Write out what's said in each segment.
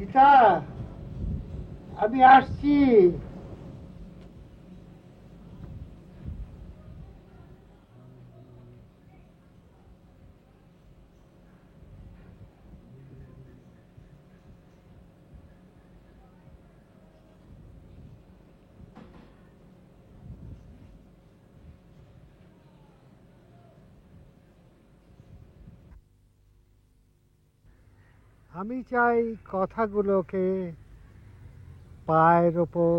গীতা, আমি আসছি। আমি চাই কথাগুলোকে পায়ের ওপর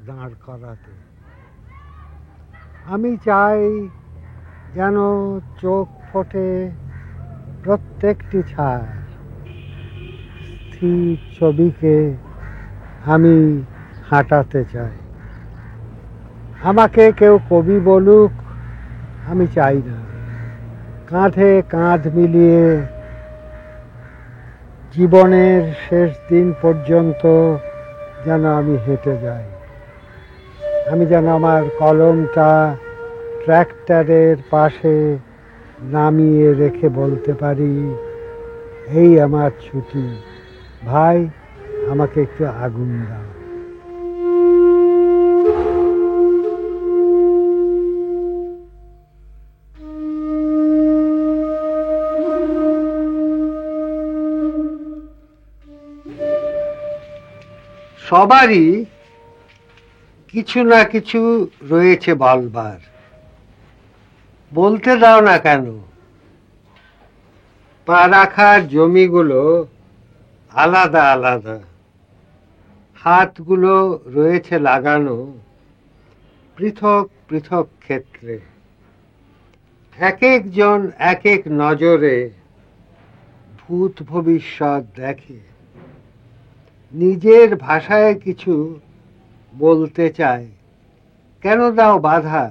দাঁড় করাতে। আমি চাই যেন চোখ ফোটে প্রত্যেকটি ছায়া। স্থির ছবিকে আমি হাঁটাতে চাই। আমাকে কেউ কবি বলুক, আমি চাই না। কাঁধে কাঁধ মিলিয়ে জীবনের শেষ দিন পর্যন্ত যেন আমি হেঁটে যাই। আমি যেন আমার কলমটা ট্র্যাক্টরের পাশে নামিয়ে রেখে বলতে পারি, এই আমার ছুটি, ভাই আমাকে একটু আগুন দাও। সবারই কিছু না কিছু রয়েছে বলবার, বলতে দাও না কেন? পা রাখার জমিগুলো আলাদা আলাদা, হাতগুলো রয়েছে লাগানো পৃথক পৃথক ক্ষেত্রে। এক একজন এক এক নজরে ভূত ভবিষ্যৎ দেখে, নিজের ভাষায় কিছু বলতে চায়, কেন দাও বাধা?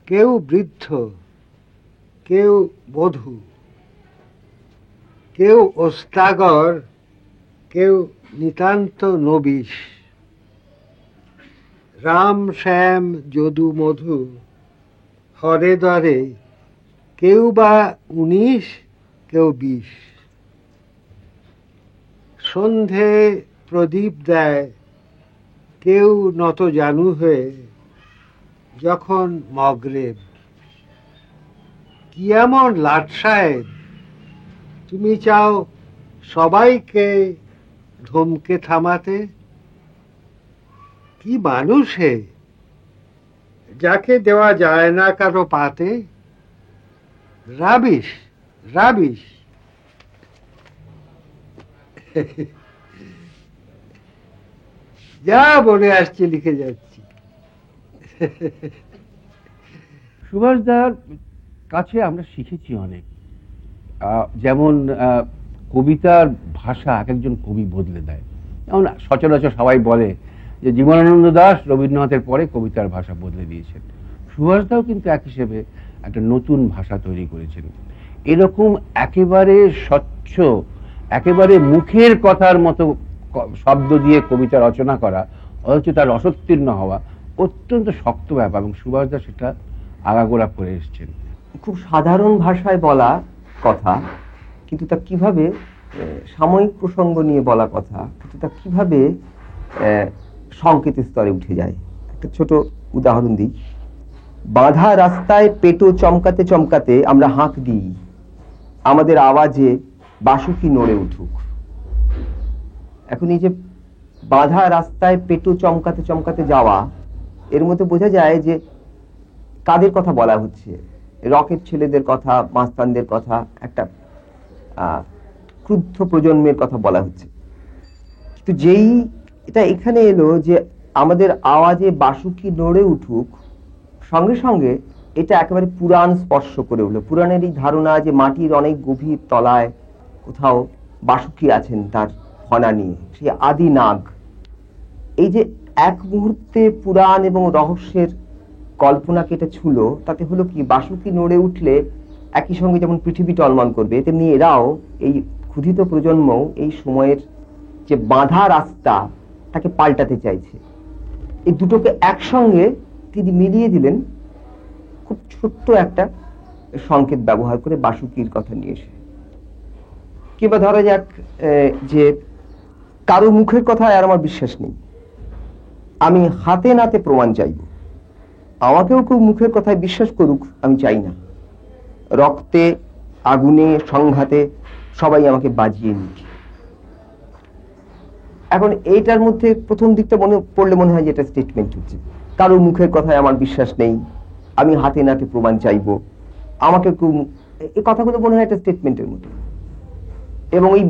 কেউ বৃদ্ধ, কেউ বধূ, কেউ ওস্তাগর, কেউ নিতান্ত নবিশ। রাম শ্যাম যদু মধু হরে দরে, কেউ বা 19, কেউ 20। সন্ধে প্রদীপ দেয় কেউ নত জানু হয়ে, যখন মগরেব। কি এমন লাট সাহেব, তুমি চাও সবাইকে ধমকে থামাতে? কি মানুষ হে, যাকে দেওয়া যায় না কারো পাতে? Rubbish rubbish. যা বলে আসছি লিখে যাচ্ছি। সুভাষদার কাছে আমরা শিখেছি অনেক, যেমন কবিতার ভাষা এক একজন কবি বদলে দেয়। যেমন সচরাচর সবাই বলে যে জীবনানন্দ দাশ রবীন্দ্রনাথের পরে কবিতার ভাষা বদলে দিয়েছেন। সুভাষদাও কিন্তু এক হিসেবে একটা নতুন ভাষা তৈরি করেছেন। এরকম একেবারে স্বচ্ছ, একেবারে মুখের কথার মতো শব্দ দিয়ে কবিতা রচনা করা, অথচ তার রসোত্তীর্ণ হওয়া অত্যন্ত শক্ত ব্যাপার, এবং সুভাষদা সেটা আগাগোড়া করে এসছেন। খুব সাধারণ ভাষায় বলা কথা, কিন্তু তা কিভাবে সাময়িক প্রসঙ্গ নিয়ে বলা কথা, কিন্তু তা কিভাবে সংকেতের স্তরে উঠে যায়। একটা ছোট উদাহরণ দিই। বাঁধা রাস্তায় পেটো চমকাতে চমকাতে আমরা হাঁক দিই, আমাদের আওয়াজে বাসুকি নড়ে উঠুক। এখন এই যে বাঁধা রাস্তায় পেটো চমকাতে চমকাতে যাওয়া, এর মধ্যে বোঝা যায় যে কাদের কথা বলা হচ্ছে। রকেট ছেলেদের কথা, মাস্তানদের কথা, একটা ক্রুদ্ধ প্রজন্মের কথা বলা হচ্ছে। কিন্তু যেই এটা এখানে এলো যে আমাদের আওয়াজে বাসুকি নড়ে উঠুক, সঙ্গে সঙ্গে এটা একেবারে পুরাণ স্পর্শ করে উঠলো। পুরাণের এই ধারণা যে মাটির অনেক গভীর তলায় কোথাও বাসুকি আছেন তার ফনা নিয়ে, সেই আদি নাগ। এই যে এক মুহূর্তে পুরাণ এবং রহস্যের কল্পনাকে এটা ছুলো, তাতে হলো কি, বাসুকি নড়ে উঠলে একই সঙ্গে যেমন পৃথিবী টলমল করবে, তেমনি এরাও, এই ক্ষুধিত প্রজন্ম, এই সময়ের যে বাঁধা রাস্তা তাকে পাল্টাতে চাইছে। এই দুটোকে একসঙ্গে তিনি মিলিয়ে দিলেন খুব ছোট্ট একটা সংকেত ব্যবহার করে বাসুকির কথা নিয়ে এসে। কিংবা ধরা যাক যে কারো মুখের কথায় আর আমার বিশ্বাস নেই, আমি হাতে নাতে প্রমাণ চাইব। আমাকেও কেউ মুখের কথায় বিশ্বাস করুক আমি চাই না। রক্তে, আগুনে, সংঘাতে সবাই আমাকে বাজিয়ে নিক। এখন এইটার মধ্যে প্রথম দিকটা মনে পড়লে মনে হয় যে এটা স্টেটমেন্ট হচ্ছে, কারো মুখের কথায় আমার বিশ্বাস নেই, আমি হাতে নাতে প্রমাণ চাইব, আমাকে কেউ, এই কথাগুলো মনে হয় একটা স্টেটমেন্টের মতো। এবং এই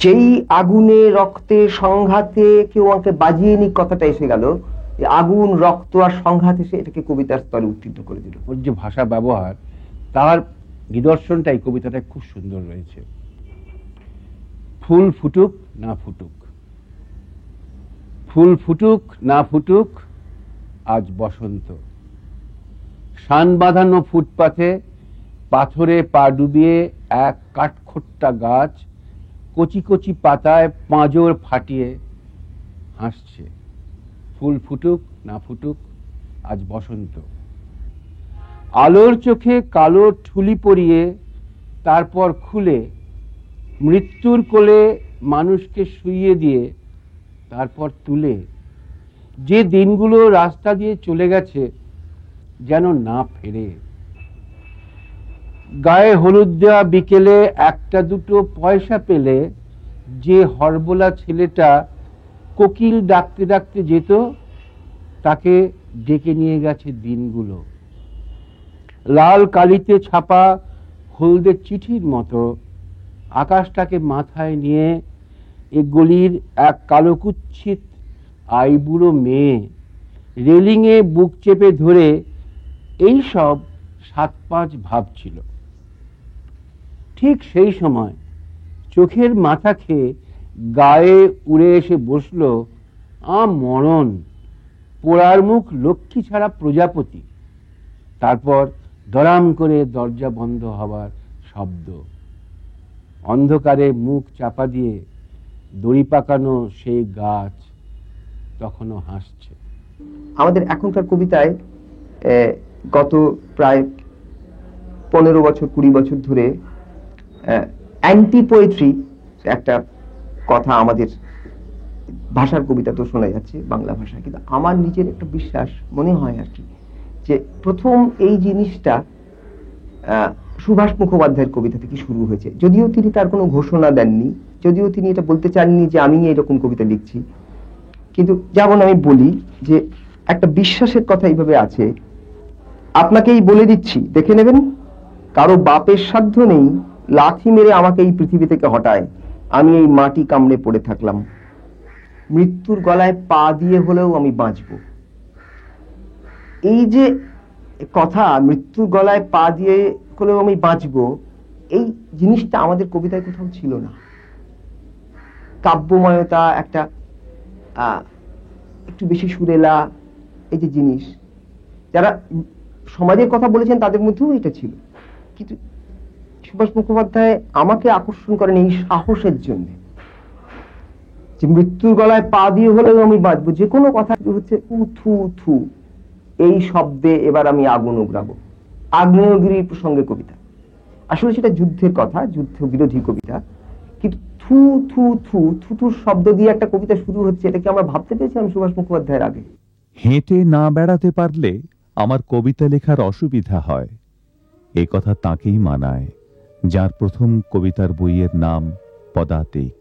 যেই আগুনে, রক্তে, সংঘাতে কেউ আমাকে বাজিয়ে নিক কথাটা এসে গেল, আগুন, রক্ত আর সংঘাত এসে এটাকে কবিতার স্তরে উত্তীর্ণ করে দিল। ওর যে ভাষা ব্যবহার, তার নিদর্শনটাই কবিতাটা খুব সুন্দর রয়েছে। ফুল ফুটুক না ফুটুক, ফুল ফুটুক না ফুটুক, আজ বসন্ত। শান বাঁধানো ফুটপাথে পাথরে পা ডুবিয়ে এক কাঠখোট্টা গাছ কচি কচি পাতায় পাঁজর ফাটিয়ে হাসছে। ফুল ফুটুক না ফুটুক, আজ বসন্ত। আলোর চোখে কালো ঠুলি পরিয়ে তারপর খুলে মৃত্যুর কোলে মানুষকে শুইয়ে দিয়ে তারপর তুলে যে দিনগুলো রাস্তা দিয়ে চলে গেছে যেন না ফেরে। গায়ে হলুদ দেওয়া বিকেলে একটা দুটো পয়সা পেলে যে হরবোলা ছেলেটা কোকিল ডাকতে ডাকতে যেত, তাকে ডেকে নিয়ে গেছে দিনগুলো। লাল কালিতে ছাপা হলদে চিঠির মতো আকাশটাকে মাথায় নিয়ে এ গলির এক কালোকুচ্ছিত আইবুড়ো মেয়ে রেলিংয়ে বুক চেপে ধরে এই সব 7-5 ভাবছিল। ঠিক সেই সময় চোখের মাথা খেয়ে গায়ে উড়ে এসে বসলো মরণ, পোড়ার মুখ লক্ষ্মী ছাড়া প্রজাপতি। তারপর দরাম করে দরজা বন্ধ হবার শব্দ। অন্ধকারে মুখ চাপা দিয়ে দড়ি পাকানো সেই গাছ তখনও হাসছে। আমাদের এখনকার কবিতায় গত প্রায় 15 বছর 20 বছর ধরে অ্যান্টি পোয়েট্রি একটা কথা আমাদের ভাষার কবিতা তো শোনা যাচ্ছে, বাংলা ভাষা। কিন্তু আমার নিজের একটা বিশ্বাস মনে হয় আর কি, যে প্রথম এই জিনিসটা সুভাষ মুখোপাধ্যায়ের কবিতা থেকে শুরু হয়েছে। যদিও তিনি তার কোনো ঘোষণা দেননি, যদিও তিনি এটা বলতে চাননি যে আমি এরকম কবিতা লিখছি, কিন্তু যেমন আমি বলি যে একটা বিশ্বাসের কথা এইভাবে আছে, আপনাকেই বলে দিচ্ছি দেখে নেবেন, কারো বাপের সাধ্য নেই লাথি মেরে আমাকে এই পৃথিবী থেকে হটায়, আমি এই মাটি কামড়ে পড়ে থাকলাম, মৃত্যুর গলায় পা দিয়ে হলেও আমি বাঁচব। এই যে কথা, মৃত্যুর গলায় পা দিয়ে হলেও আমি বাঁচব, এই জিনিসটা আমাদের কবিতায় কোথাও ছিল না। কাব্যময়তা, একটা একটু বেশি সুরেলা, এই যে জিনিস যারা সমাজের কথা বলেছেন তাদের মধ্যেও এটা ছিল। কিন্তু সুভাষ মুখোপাধ্যায় আমাকে আকর্ষণ করেন এই সাহসের জন্য, যে মৃত্যুর গলায় পা দিয়ে হলেও আমি বাঁচবো। যে কোনো কথা হচ্ছে উথু থু, এই শব্দে এবার আমি আগুন উগরাবো। আগ্নেয়গিরির প্রসঙ্গে কবিতা, আসলে সেটা যুদ্ধের কথা, যুদ্ধ বিরোধী কবিতা, কিন্তু থু থু থু থুতুর শব্দ দিয়ে একটা কবিতা শুরু হচ্ছে, এটাকে আমরা ভাবতে পেরেছিলাম সুভাষ মুখোপাধ্যায়ের আগে? হেঁটে না বেড়াতে পারলে আমার কবিতা লেখার অসুবিধা হয়, এ কথা তাকেই মানায় যার প্রথম কবিতার বইয়ের নাম পদাতিক।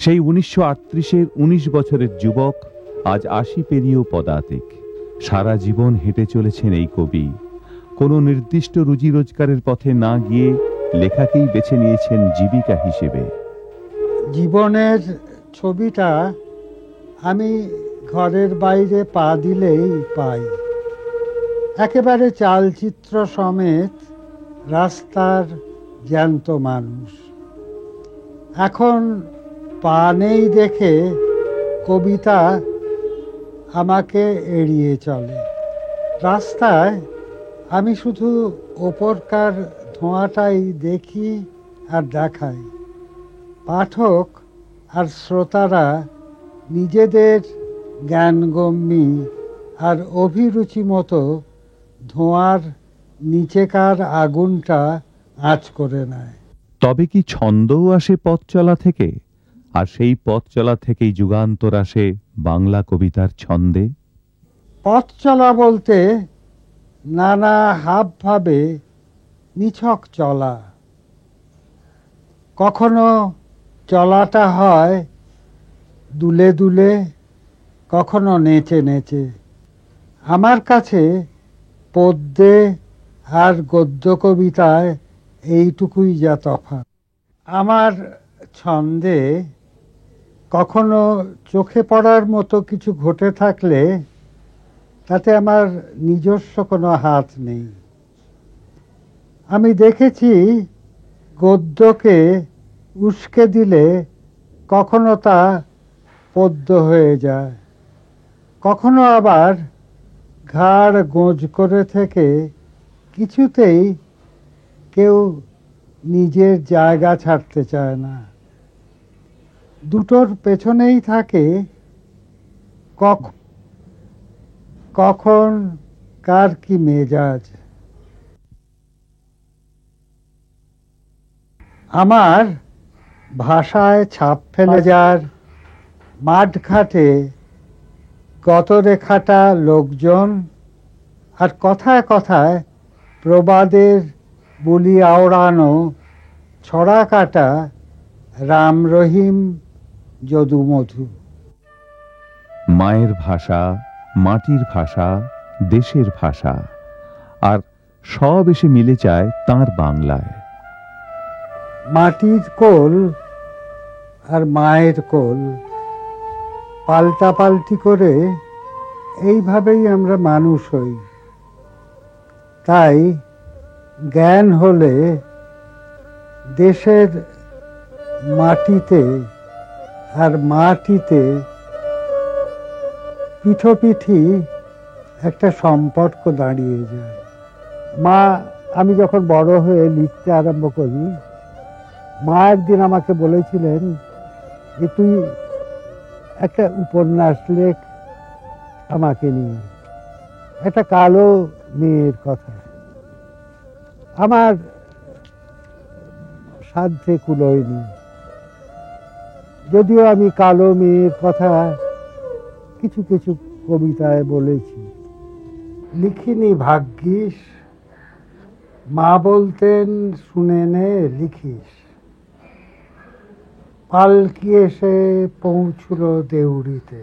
সেই 1938-এর 19 বছরের যুবক আজ 80 পেরিয়েও পদাতিক। সারা জীবন হেঁটে চলেছেন এই কবি, কোনো নির্দিষ্ট রুজি রোজগারের পথে না গিয়ে লেখাকেই বেছে নিয়েছেন জীবিকা হিসেবে। জীবনের ছবিটা আমি ঘরের বাইরে পা দিলেই পাই, একেবারে চালচিত্র সমেত রাস্তার জ্যান্ত মানুষ। এখন পা নেই দেখে কবিতা আমাকে এড়িয়ে চলে। রাস্তায় আমি শুধু ওপরকার ধোঁয়াটাই দেখি আর দেখাই। পাঠক আর শ্রোতারা নিজেদের জ্ঞানগম্যি আর অভিরুচি মতো ধোঁয়ার নিচেকার আগুনটা আঁচ করে নেয়। তবে কি ছন্দও আসে পথ চলা থেকে? আর সেই পথ চলা থেকেই যুগান্তর আসে বাংলা কবিতার ছন্দে। পথ চলা বলতে নানা হাব ভাবে নিছক চলা। কখনো চলাটা হয় দুলে দুলে, কখনো নেচে নেচে। আমার কাছে পদ্যে আর গদ্য কবিতায় এইটুকুই যা তফাৎ। আমার ছন্দে কখনো চোখে পড়ার মতো কিছু ঘটে থাকলে তাতে আমার নিজস্ব কোনো হাত নেই। আমি দেখেছি গদ্যকে উস্কে দিলে কখনো তা পদ্য হয়ে যায়, কখনো আবার ঘাড় গোঁজ করে থেকে কিছুতেই কেউ নিজের জায়গা ছাড়তে চায় না। দুটোর পেছনেই থাকে কখন কার কি মেজাজ। আমার ভাষায় ছাপ ফেলে যার মাঠঘাটে গতরেখাটা লোকজন, আর কথায় কথায় প্রবাদের বুলি আওড়ানো ছড়া কাটা রাম রহিম যদুমধু। মায়ের ভাষা, মাটির ভাষা, দেশের ভাষা, আর সব এসে মিলে যায় তাঁর বাংলায়। মাটির কোল আর মায়ের কোল পাল্টাপাল্টি করে এইভাবেই আমরা মানুষ হই। তাই জ্ঞান হলে দেশের মাটিতে আর মাটিতে পিঠোপিঠি একটা সম্পর্ক দাঁড়িয়ে যায়। মা, আমি যখন বড় হয়ে লিখতে আরম্ভ করি, মা একদিন আমাকে বলেছিলেন যে তুই একটা উপন্যাস লেখ আমাকে নিয়ে, একটা কালো মেয়ের কথা। আমার সাধ্যে কুলোয়নি, যদিও আমি কালো মেয়ের কথা কিছু কিছু কবিতায় বলেছি। লিখিনি ভাগ্যিস, মা বলতেন শুনে নে লিখিস। পালকি এসে পৌঁছল দেউড়িতে,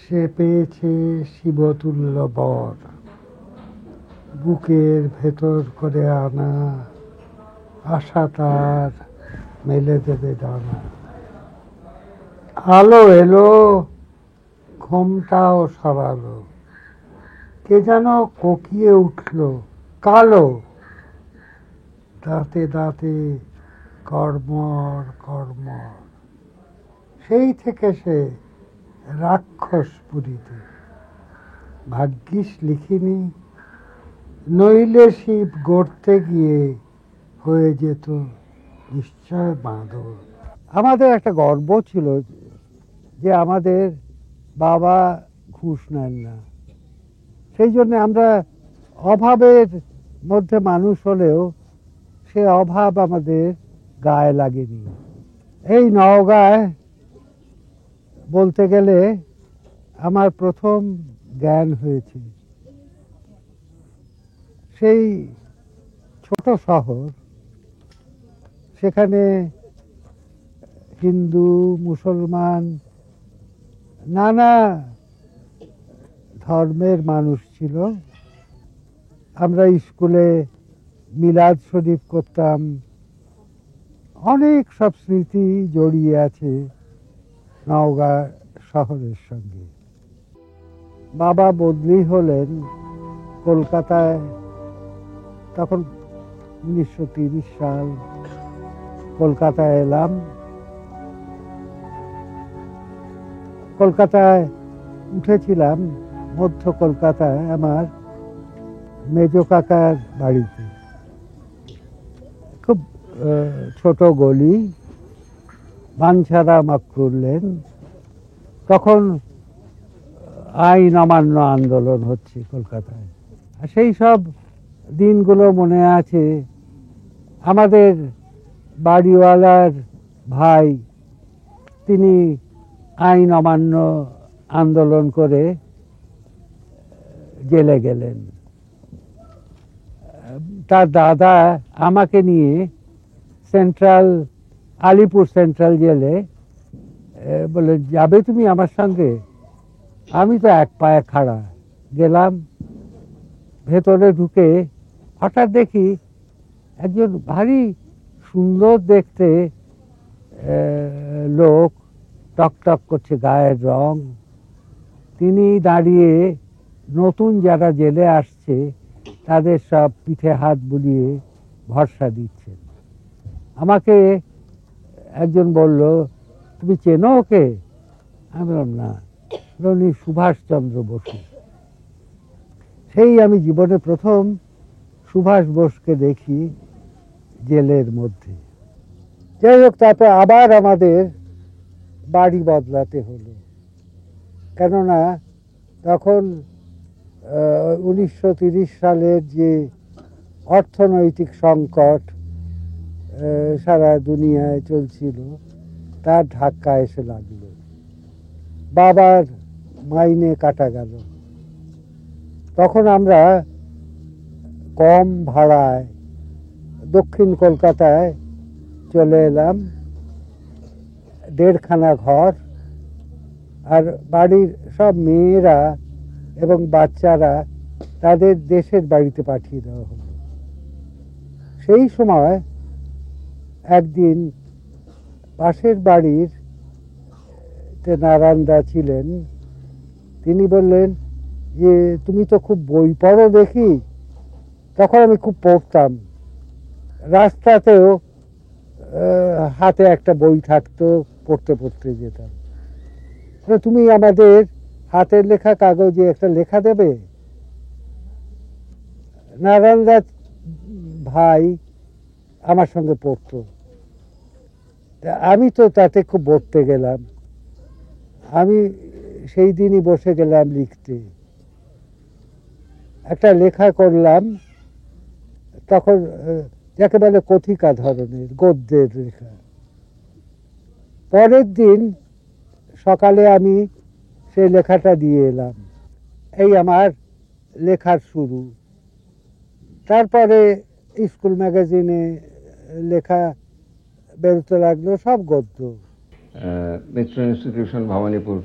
সে পেয়েছে শিবতুল্য বর, বুকের ভেতর করে আনা আশা তার মেলে দেবে ডানা। আলো এলো, ঘোমটাও সরালো, কে যেন কোকিয়ে উঠল কালো, দাঁতে দাঁতে কর্মর কর্মর। সেই থেকে সে রাক্ষস পুরীতে। ভাগ্যিস লিখিনি, নইলে শিব গড়তে গিয়ে হয়ে যেত নিশ্চয় বাঁদর। আমাদের একটা গর্ব ছিল যে আমাদের বাবা ঘুষ নেন না। সেই জন্য আমরা অভাবের মধ্যে মানুষ হলেও সে অভাব আমাদের গায়ে লাগেনি। এই নওগাঁয় বলতে গেলে আমার প্রথম জ্ঞান হয়েছে। সেই ছোট শহর, সেখানে হিন্দু মুসলমান নানা ধর্মের মানুষ ছিল। আমরা স্কুলে মিলাদ শরীফ করতাম, অনেক সব স্মৃতি জড়িয়ে আছে নওগাঁ শহরের সঙ্গে। বাবা বদলি হলেন কলকাতায়, তখন 1930 সাল। কলকাতায় এলাম। কলকাতায় উঠেছিলাম মধ্য কলকাতায় আমার মেজ কাকার বাড়িতে। খুব ছোট গলি, বাঞ্ছারা মাকরুর লেন। তখন আইন অমান্য আন্দোলন হচ্ছে কলকাতায়। আর সেই সব দিনগুলো মনে আছে। আমাদের বাড়িওয়ালার ভাই, তিনি আইন অমান্য আন্দোলন করে জেলে গেলেন। তার দাদা আমাকে নিয়ে আলিপুর সেন্ট্রাল জেলে বলে, যাবে তুমি আমার সঙ্গে? আমি তো এক পায়ে খাড়া। গেলাম, ভেতরে ঢুকে হঠাৎ দেখি একজন ভারী সুন্দর দেখতে লোক, টকটক করছে গায়ের রং, তিনি দাঁড়িয়ে নতুন যারা জেলে আসছে তাদের সব পিঠে হাত বুলিয়ে ভরসা দিচ্ছেন। আমাকে একজন বলল, তুমি চেনো ওকে? আমি বললাম না। উনি সুভাষচন্দ্র বসু। সেই আমি জীবনে প্রথম সুভাষ বোসকে দেখি জেলের মধ্যে। যাই হোক, তারপর আবার আমাদের বাড়ি বদলাতে হলো, কেননা তখন 1930 সালের যে অর্থনৈতিক সংকট সারা দুনিয়ায় চলছিল, তার ধাক্কা এসে লাগলো। বাবার মাইনে কাটা গেল। তখন আমরা কম ভাড়ায় দক্ষিণ কলকাতায় চলে এলাম। 1.5 খানা ঘর, আর বাড়ির সব মেয়েরা এবং বাচ্চারা তাদের দেশের বাড়িতে পাঠিয়ে দেওয়া হলো। সেই সময় একদিন পাশের বাড়ির নারায়ণদা ছিলেন, তিনি বললেন যে, তুমি তো খুব বই পড়ো দেখি। তখন আমি খুব পড়তাম, রাস্তাতেও হাতে একটা বই থাকতো, পড়তে পড়তে যেতাম। তুমি আমাদের হাতের লেখা কাগজে একটা লেখা দেবে। নারায়ণদা ভাই আমার সঙ্গে পড়তো, আমি তো তাতে খুব পড়তে গেলাম। আমি সেই দিনই বসে গেলাম লিখতে। একটা লেখা করলাম, তখন যাকে বলে কথিকা ধরনের গদ্যের লেখা। পরের দিন সকালে আমি সেই লেখাটা দিয়ে এলাম। এই আমার লেখার শুরু। তারপরে স্কুল ম্যাগাজিনে লেখা বেরোতে লাগলো, সব গদ্য। মিত্র ইনস্টিটিউশন ভবানীপুর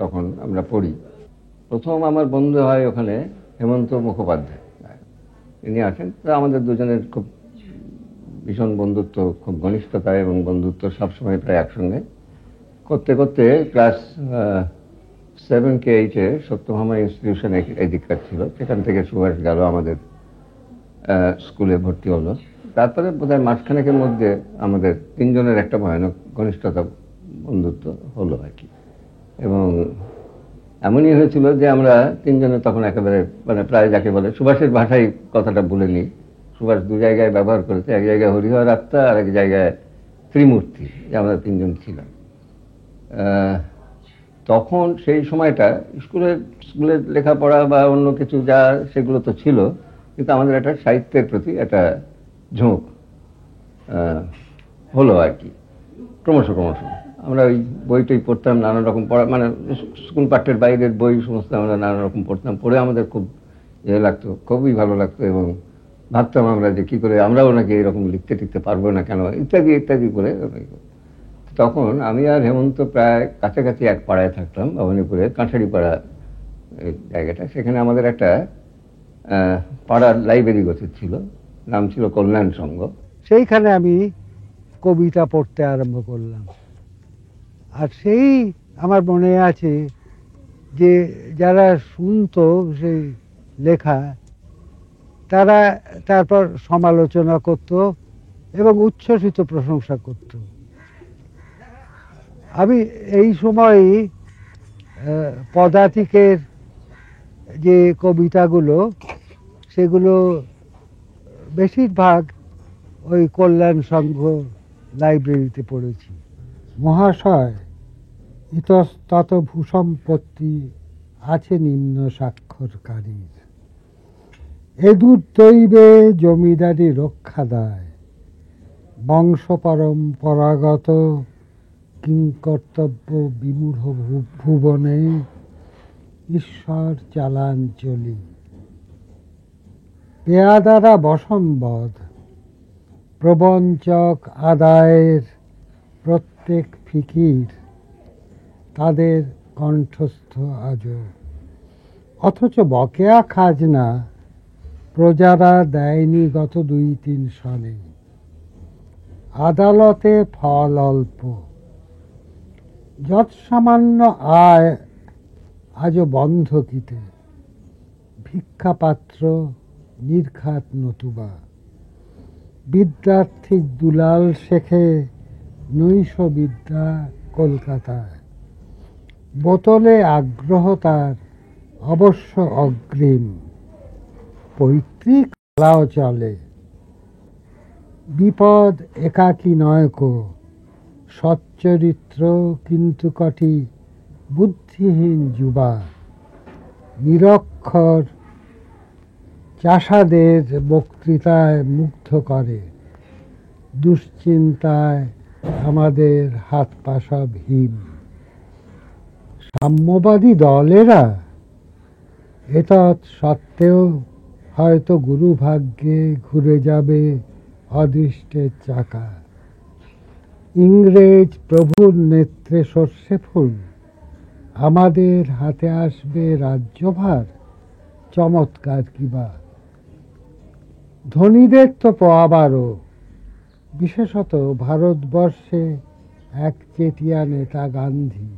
তখন আমরা পড়ি। প্রথম আমার বন্ধু হয় ওখানে হেমন্ত মুখোপাধ্যায়, তিনি আসেন। তো আমাদের দুজনের খুব ভীষণ বন্ধুত্ব, খুব ঘনিষ্ঠতা এবং বন্ধুত্ব সবসময় প্রায় একসঙ্গে করতে করতে ক্লাস 7 কি 8-এ সত্যভামা ইনস্টিটিউশন এদিককার ছিল, সেখান থেকে সুভাষ গেল আমাদের স্কুলে ভর্তি হলো। তারপরে বোধহয় মাসখানেকের মধ্যে আমাদের তিনজনের একটা ভয়ানক ঘনিষ্ঠতা, বন্ধুত্ব হলো আর কি। এবং এমনই হয়েছিল যে আমরা তিনজনে তখন একেবারে মানে প্রায় যাকে বলে, সুভাষের ভাষায় কথাটা বলে নিই, সুভাষ 2 জায়গায় ব্যবহার করেছে, এক জায়গায় হরিহর আত্মা আর এক জায়গায় ত্রিমূর্তি, যে আমরা তিনজন ছিলাম। তখন সেই সময়টা স্কুলের লেখাপড়া বা অন্য কিছু যা সেগুলো তো ছিল, কিন্তু আমাদের একটা সাহিত্যের প্রতি একটা ঝোঁক হলো আর কি। ক্রমশ আমরা ওই বইটাই পড়তাম, নানা রকম পড়া, মানে স্কুল পাঠ্যের বাইরের বই সমস্ত আমরা নানা রকম পড়তাম। পড়ে আমাদের খুব লাগতো, খুবই ভালো লাগতো, এবং ভাবতাম আমরা যে কি করে আমরাও নাকি এরকম লিখতে পারবো না কেন, ইত্যাদি করে। তখন আমি আর হেমন্ত প্রায় কাছাকাছি এক পাড়ায় থাকতাম, ভবানীপুরে কাঁঠাড়িপাড়া জায়গাটা। সেখানে আমাদের একটা পাড়ার লাইব্রেরি গঠিত ছিল, নাম ছিল কল্যাণ সংঘ। সেইখানে আমি কবিতা পড়তে আরম্ভ করলাম। আর সেই আমার মনে আছে যে যারা শুনতো সেই লেখা, তারা তারপর সমালোচনা করত এবং উচ্ছ্বসিত প্রশংসা করত। আমি এই সময়ই পদাতিকের যে কবিতাগুলো, সেগুলো বেশিরভাগ ওই কল্যাণ সংঘ লাইব্রেরিতে পড়েছি। মহাশয়, ইতস্তত ভূসম্পত্তি আছে নিম্ন স্বাক্ষরকারীর, এদূর দৈবে জমিদারি রক্ষা দেয়, বংশ পরম্পরাগত কিংকর্তব্য বিমূঢ় ভুবনে ঈশ্বর চালান চলি। পেয়াদারা বশম্বদ প্রবঞ্চক আদায়ের প্রত্যেক ফিকির তাদের কণ্ঠস্থ আজও, অথচ বকেয়া খাজনা প্রজারা দেয়নি গত 2-3 সালে। আদালতে ফল অল্প, যৎসামান্য আয় আজও বন্ধকিতে, ভিক্ষাপাত্র নির্ঘাত নতুবা। বিদ্যার্থী দুলাল শেখে নৈশ বিদ্যা কলকাতায়, বোতলে আগ্রহ তার অবশ্য অগ্রিম, পৈতৃক খেলাও চলে। বিপদ একাকী নয়কো, সচ্চরিত্র কিন্তু কটি বুদ্ধিহীন যুবা, নিরক্ষর চাষাদের বক্তৃতায় মুগ্ধ করে, দুশ্চিন্তায় আমাদের হাত পা সব হিম। সাম্যবাদী দলেরা এতৎ সত্ত্বেও হয়তো গুরুভাগ্যে ঘুরে যাবে অদৃষ্টের চাকা। ইংরেজ প্রভুর নেত্রে সর্ষে ফুল, আমাদের হাতে আসবে রাজ্যভার, চমৎকার কিবা। ধনীদের তো পাওয়াবারও, বিশেষত ভারতবর্ষে একচেটিয়া নেতা গান্ধী,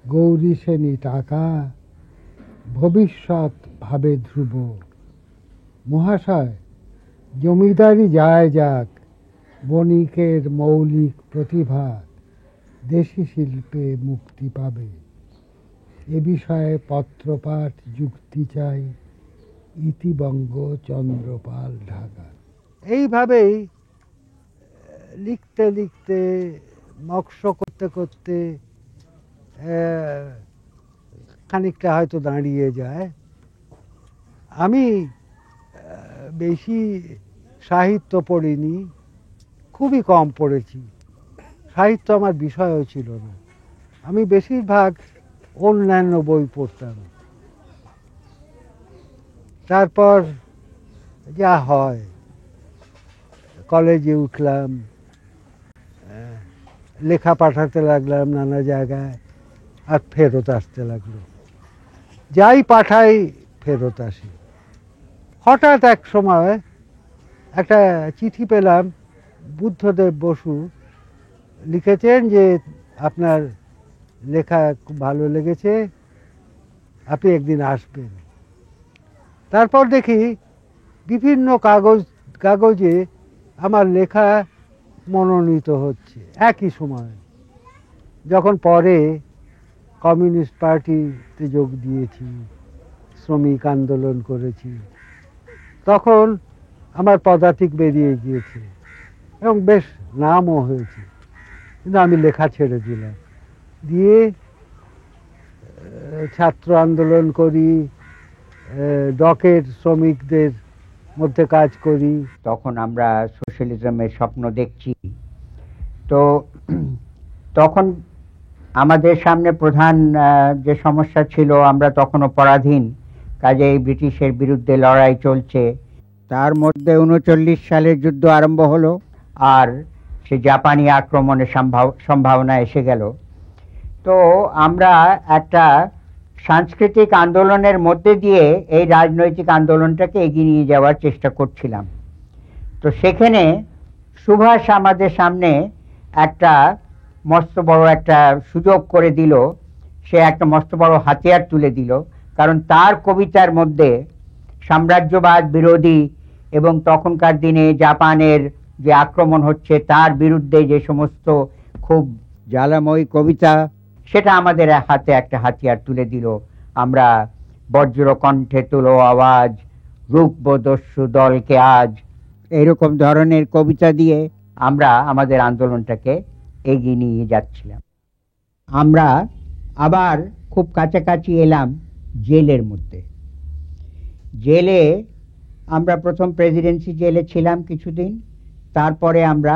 গৌরী সেনী টাকা, ভবিষ্যৎ ভাবে ধ্রুব। মহাশয়, জমিদারি যায় যাক, বণিকের মৌলিক প্রতিভা দেশি শিল্পে মুক্তি পাবে। এ বিষয়ে পত্রপাঠ যুক্তি চাই। ইতিবঙ্গ, চন্দ্রপাল, ঢাকা। এইভাবেই লিখতে লিখতে, নকশ করতে করতে খানিকটা হয়তো দাঁড়িয়ে যায়। আমি বেশি সাহিত্য পড়িনি, খুবই কম পড়েছি। সাহিত্য আমার বিষয়ও ছিল না। আমি বেশিরভাগ অন্যান্য বই পড়তাম। তারপর যা হয়, কলেজে উঠলাম, লেখা পাঠাতে লাগলাম নানা জায়গায়, আর ফেরত আসতে লাগলো। যাই পাঠাই ফেরত আসি। হঠাৎ এক সময় একটা চিঠি পেলাম, বুদ্ধদেব বসু লিখেছেন যে আপনার লেখা খুব ভালো লেগেছে, আপনি একদিন আসবেন। তারপর দেখি বিভিন্ন কাগজে আমার লেখা মনোনীত হচ্ছে একই সময়। যখন পরে কমিউনিস্ট পার্টিতে যোগ দিয়েছি, শ্রমিক আন্দোলন করেছি, তখন আমার পদাতিক বেরিয়ে গিয়েছে এবং বেশ নামও হয়েছে। কিন্তু আমি লেখা ছেড়ে দিলাম, দিয়ে ছাত্র আন্দোলন করি, ডকের শ্রমিকদের মধ্যে কাজ করি। তখন আমরা সোশ্যালিজমের স্বপ্ন দেখছি। তো তখন আমাদের সামনে প্রধান যে সমস্যা ছিল, আমরা তখনও পরাধীন, কাজেই ব্রিটিশের বিরুদ্ধে লড়াই চলছে। তার মধ্যে 39 সালের যুদ্ধ আরম্ভ হলো, আর সে জাপানি আক্রমণের সম্ভাবনা এসে গেল। তো আমরা একটা সাংস্কৃতিক আন্দোলনের মধ্যে দিয়ে এই রাজনৈতিক আন্দোলনটাকে এগিয়ে নিয়ে যাওয়ার চেষ্টা করছিলাম। তো সেখানে সুভাষ আমাদের সামনে একটা মস্ত বড় একটা সুযোগ করে দিল, সে একটা মস্ত বড় হাতিয়ার তুলে দিল। কারণ তার কবিতার মধ্যে সাম্রাজ্যবাদ বিরোধী এবং তখনকার দিনে জাপানের যে আক্রমণ হচ্ছে তার বিরুদ্ধে যে সমস্ত খুব জ্বালাময়ী কবিতা, সেটা আমাদের হাতে একটা হাতিয়ার তুলে দিল। আমরা বজ্র কণ্ঠে তুলো আওয়াজ, রূপবদস্যু দলকে আজ, এরকম ধরনের কবিতা দিয়ে আমরা আমাদের আন্দোলনটাকে এগিয়ে নিয়ে যাচ্ছিলাম। আমরা আবার খুব কাছাকাছি এলাম জেলের মধ্যে। জেলে আমরা প্রথম প্রেসিডেন্সি জেলে ছিলাম কিছুদিন, তারপরে আমরা